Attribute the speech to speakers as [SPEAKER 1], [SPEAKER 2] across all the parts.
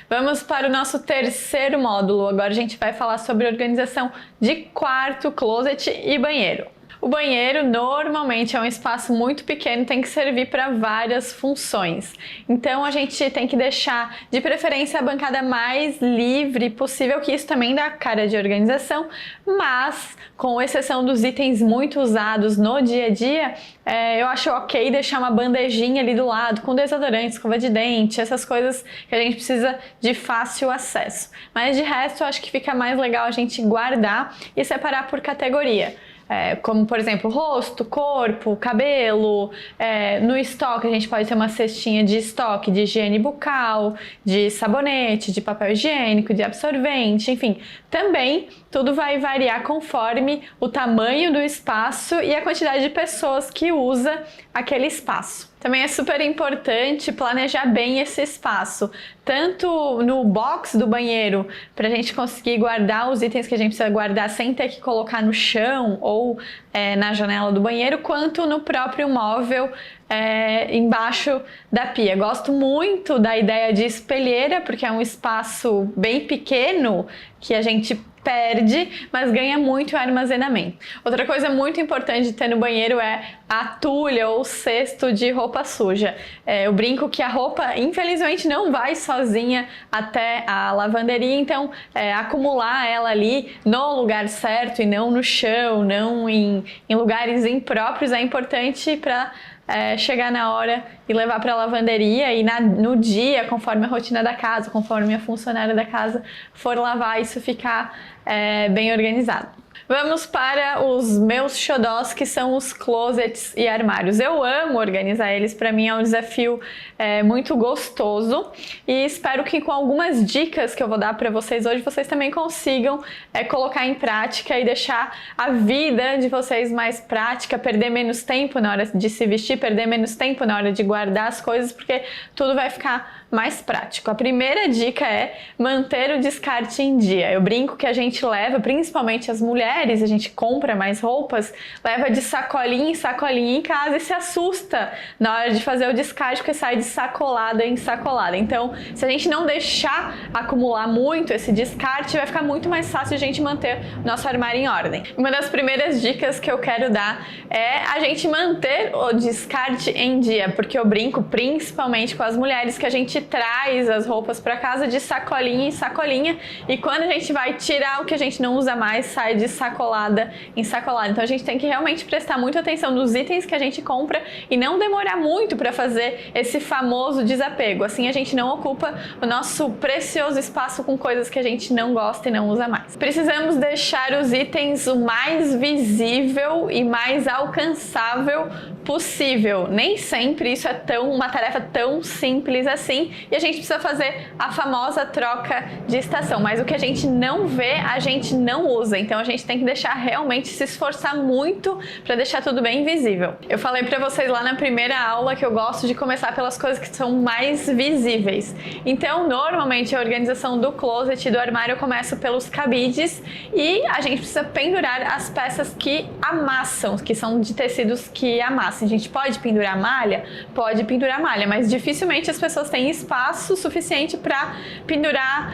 [SPEAKER 1] Vamos para o nosso terceiro módulo. Agora a gente vai falar sobre organização de quarto, closet e banheiro. O banheiro normalmente é um espaço muito pequeno, tem que servir para várias funções. Então a gente tem que deixar de preferência a bancada mais livre possível, que isso também dá cara de organização, mas com exceção dos itens muito usados no dia a dia, eu acho ok deixar uma bandejinha ali do lado com desodorante, escova de dente, essas coisas que a gente precisa de fácil acesso. Mas de resto eu acho que fica mais legal a gente guardar e separar por categoria. Como, por exemplo, rosto, corpo, cabelo. No estoque, a gente pode ter uma cestinha de estoque de higiene bucal, de sabonete, de papel higiênico, de absorvente, enfim. Também tudo vai variar conforme o tamanho do espaço e a quantidade de pessoas que usa aquele espaço. Também é super importante planejar bem esse espaço, tanto no box do banheiro, para a gente conseguir guardar os itens que a gente precisa guardar sem ter que colocar no chão ou na janela do banheiro, quanto no próprio móvel embaixo da pia. Gosto muito da ideia de espelheira, porque é um espaço bem pequeno que a gente perde, mas ganha muito armazenamento. Outra coisa muito importante de ter no banheiro é a tulha ou cesto de roupa suja. Eu brinco que a roupa, infelizmente, não vai sozinha até a lavanderia, então acumular ela ali no lugar certo e não no chão, não em lugares impróprios é importante para chegar na hora e levar para a lavanderia e no dia, conforme a rotina da casa, conforme a funcionária da casa for lavar, isso ficar bem organizado. Vamos para os meus xodós, que são os closets e armários. Eu amo organizar eles, para mim é um desafio muito gostoso e espero que com algumas dicas que eu vou dar para vocês hoje, vocês também consigam colocar em prática e deixar a vida de vocês mais prática, perder menos tempo na hora de se vestir, perder menos tempo na hora de guardar as coisas, porque tudo vai ficar mais prático. A primeira dica é manter o descarte em dia. Eu brinco que a gente leva, principalmente as mulheres, a gente compra mais roupas, leva de sacolinha em sacolinha em casa e se assusta na hora de fazer o descarte, porque sai de sacolada em sacolada. Então, se a gente não deixar acumular muito esse descarte, vai ficar muito mais fácil a gente manter o nosso armário em ordem. Uma das primeiras dicas que eu quero dar é a gente manter o descarte em dia, porque eu brinco principalmente com as mulheres que a gente traz as roupas para casa de sacolinha em sacolinha e quando a gente vai tirar o que a gente não usa mais, sai de sacolada em sacolada. Então a gente tem que realmente prestar muita atenção nos itens que a gente compra e não demorar muito para fazer esse famoso desapego. Assim a gente não ocupa o nosso precioso espaço com coisas que a gente não gosta e não usa mais. Precisamos deixar os itens o mais visível e mais alcançável possível. Nem sempre isso é uma tarefa tão simples assim e a gente precisa fazer a famosa troca de estação, mas o que a gente não vê, a gente não usa, então a gente tem que deixar realmente se esforçar muito para deixar tudo bem visível. Eu falei para vocês lá na primeira aula que eu gosto de começar pelas coisas que são mais visíveis, então normalmente a organização do closet e do armário eu começo pelos cabides e a gente precisa pendurar as peças que amassam, que são de tecidos que amassam. A gente pode pendurar malha? Pode pendurar malha, mas dificilmente as pessoas têm espaço suficiente para pendurar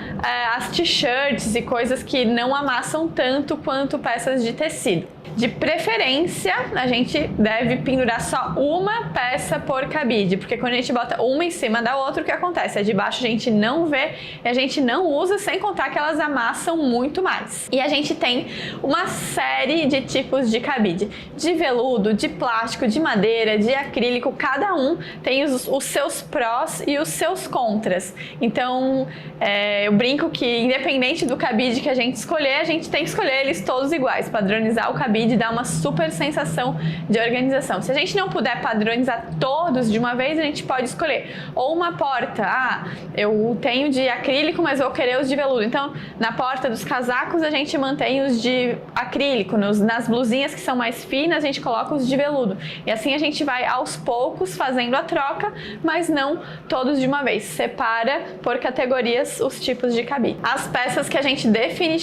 [SPEAKER 1] as t-shirts e coisas que não amassam tanto quanto peças de tecido. De preferência, a gente deve pendurar só uma peça por cabide, porque quando a gente bota uma em cima da outra, o que acontece? A de baixo a gente não vê e a gente não usa, sem contar que elas amassam muito mais. E a gente tem uma série de tipos de cabide, de veludo, de plástico, de madeira, de acrílico, cada um tem os seus prós e os seus contras. Então, eu brinco que independente do cabide que a gente escolher, a gente tem que escolher eles todos iguais, padronizar o cabide dá uma super sensação de organização. Se a gente não puder padronizar todos de uma vez, a gente pode escolher ou uma porta, eu tenho de acrílico, mas vou querer os de veludo. Então, na porta dos casacos, a gente mantém os de acrílico, nas blusinhas que são mais finas, a gente coloca os de veludo. E assim a gente vai aos poucos fazendo a troca, mas não todos de uma vez. Separa por categorias os tipos de cabide. As peças que a gente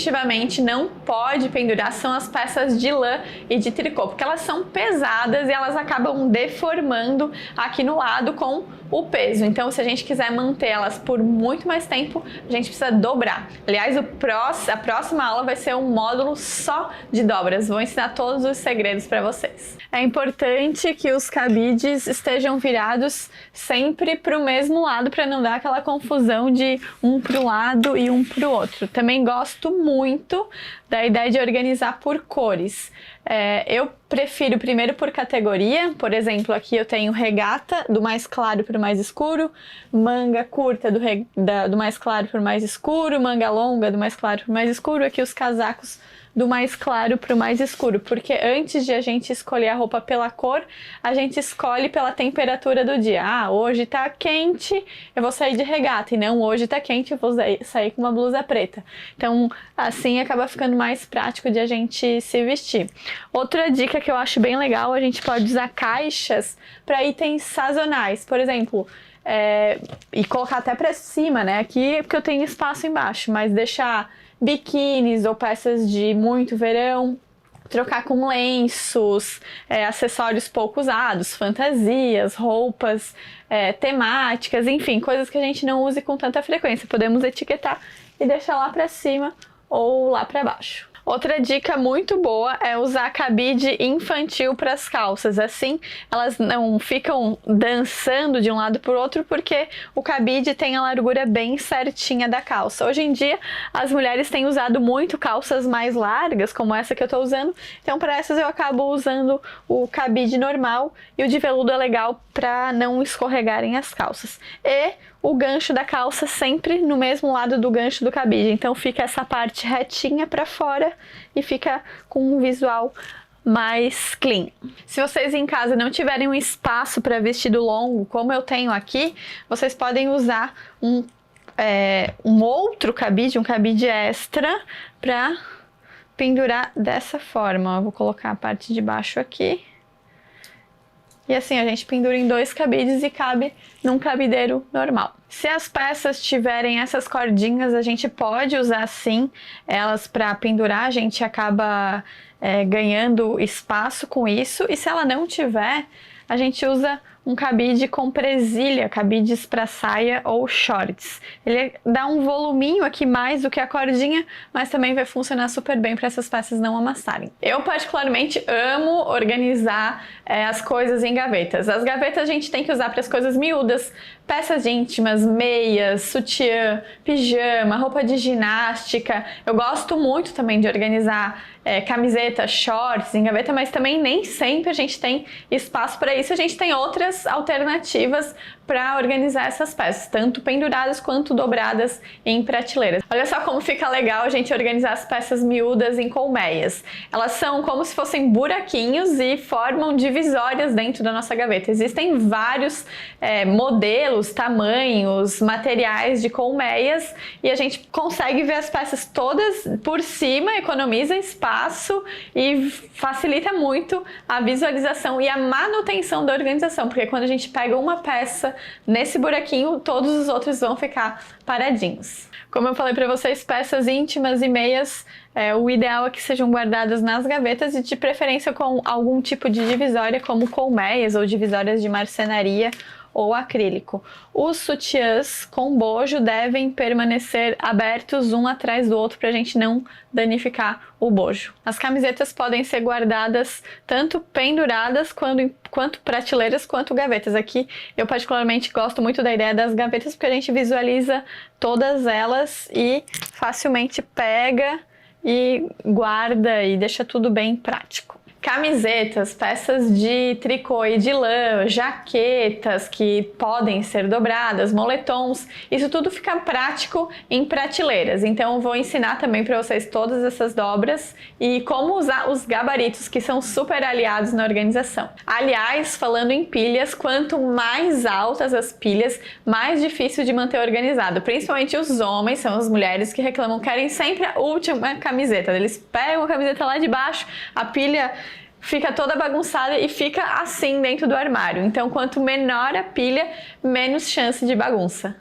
[SPEAKER 1] definitivamente não pode pendurar são as peças de lã e de tricô, porque elas são pesadas e elas acabam deformando aqui no lado com o peso. Então, se a gente quiser manter elas por muito mais tempo, a gente precisa dobrar. Aliás, a próxima aula vai ser um módulo só de dobras. Vou ensinar todos os segredos para vocês. É importante que os cabides estejam virados sempre para o mesmo lado, para não dar aquela confusão de um para o lado e um para o outro. Também gosto muito da ideia de organizar por cores. Eu prefiro primeiro por categoria. Por exemplo, aqui eu tenho regata do mais claro para o mais escuro, manga curta do mais claro para o mais escuro, manga longa do mais claro para o mais escuro, aqui os casacos do mais claro para o mais escuro, porque antes de a gente escolher a roupa pela cor, a gente escolhe pela temperatura do dia. Ah, hoje tá quente, eu vou sair de regata, e não, hoje tá quente, eu vou sair com uma blusa preta. Então, assim acaba ficando mais prático de a gente se vestir. Outra dica que eu acho bem legal, a gente pode usar caixas para itens sazonais, por exemplo, e colocar até para cima, né? Aqui porque eu tenho espaço embaixo, mas deixar biquínis ou peças de muito verão, trocar com lenços, acessórios pouco usados, fantasias, roupas temáticas, enfim, coisas que a gente não use com tanta frequência. Podemos etiquetar e deixar lá para cima ou lá para baixo. Outra dica muito boa é usar cabide infantil para as calças, assim elas não ficam dançando de um lado para o outro, porque o cabide tem a largura bem certinha da calça. Hoje em dia as mulheres têm usado muito calças mais largas, como essa que eu estou usando, então para essas eu acabo usando o cabide normal, e o de veludo é legal para não escorregarem as calças. E o gancho da calça sempre no mesmo lado do gancho do cabide, então fica essa parte retinha para fora e fica com um visual mais clean. Se vocês em casa não tiverem um espaço para vestido longo, como eu tenho aqui, vocês podem usar um outro cabide, um cabide extra, para pendurar dessa forma. Vou colocar a parte de baixo aqui. E assim a gente pendura em 2 cabides e cabe num cabideiro normal. Se as peças tiverem essas cordinhas, a gente pode usar sim elas para pendurar, a gente acaba ganhando espaço com isso. E se ela não tiver, a gente usa um cabide com presilha, cabides para saia ou shorts. Ele dá um voluminho aqui mais do que a cordinha, mas também vai funcionar super bem para essas peças não amassarem. Eu particularmente amo organizar as coisas em gavetas. As gavetas a gente tem que usar para as coisas miúdas, peças íntimas, meias, sutiã, pijama, roupa de ginástica. Eu gosto muito também de organizar camiseta, shorts em gaveta, mas também nem sempre a gente tem espaço para isso. A gente tem outras alternativas para organizar essas peças, tanto penduradas quanto dobradas em prateleiras. Olha só como fica legal a gente organizar as peças miúdas em colmeias. Elas são como se fossem buraquinhos e formam divisórias dentro da nossa gaveta. Existem vários modelos, tamanhos, materiais de colmeias, e a gente consegue ver as peças todas por cima, economiza espaço e facilita muito a visualização e a manutenção da organização, porque quando a gente pega uma peça nesse buraquinho, todos os outros vão ficar paradinhos. Como eu falei para vocês, peças íntimas e meias, o ideal é que sejam guardadas nas gavetas e de preferência com algum tipo de divisória, como colmeias ou divisórias de marcenaria ou acrílico. Os sutiãs com bojo devem permanecer abertos um atrás do outro para a gente não danificar o bojo. As camisetas podem ser guardadas tanto penduradas quanto prateleiras quanto gavetas. Aqui eu particularmente gosto muito da ideia das gavetas porque a gente visualiza todas elas e facilmente pega e guarda e deixa tudo bem prático. Camisetas, peças de tricô e de lã, jaquetas que podem ser dobradas, moletons, isso tudo fica prático em prateleiras. Então eu vou ensinar também para vocês todas essas dobras e como usar os gabaritos, que são super aliados na organização. Aliás, falando em pilhas, quanto mais altas as pilhas, mais difícil de manter organizado. Principalmente os homens, são as mulheres que reclamam, querem sempre a última camiseta. Eles pegam a camiseta lá de baixo, a pilha fica toda bagunçada e fica assim dentro do armário. Então, quanto menor a pilha, menos chance de bagunça.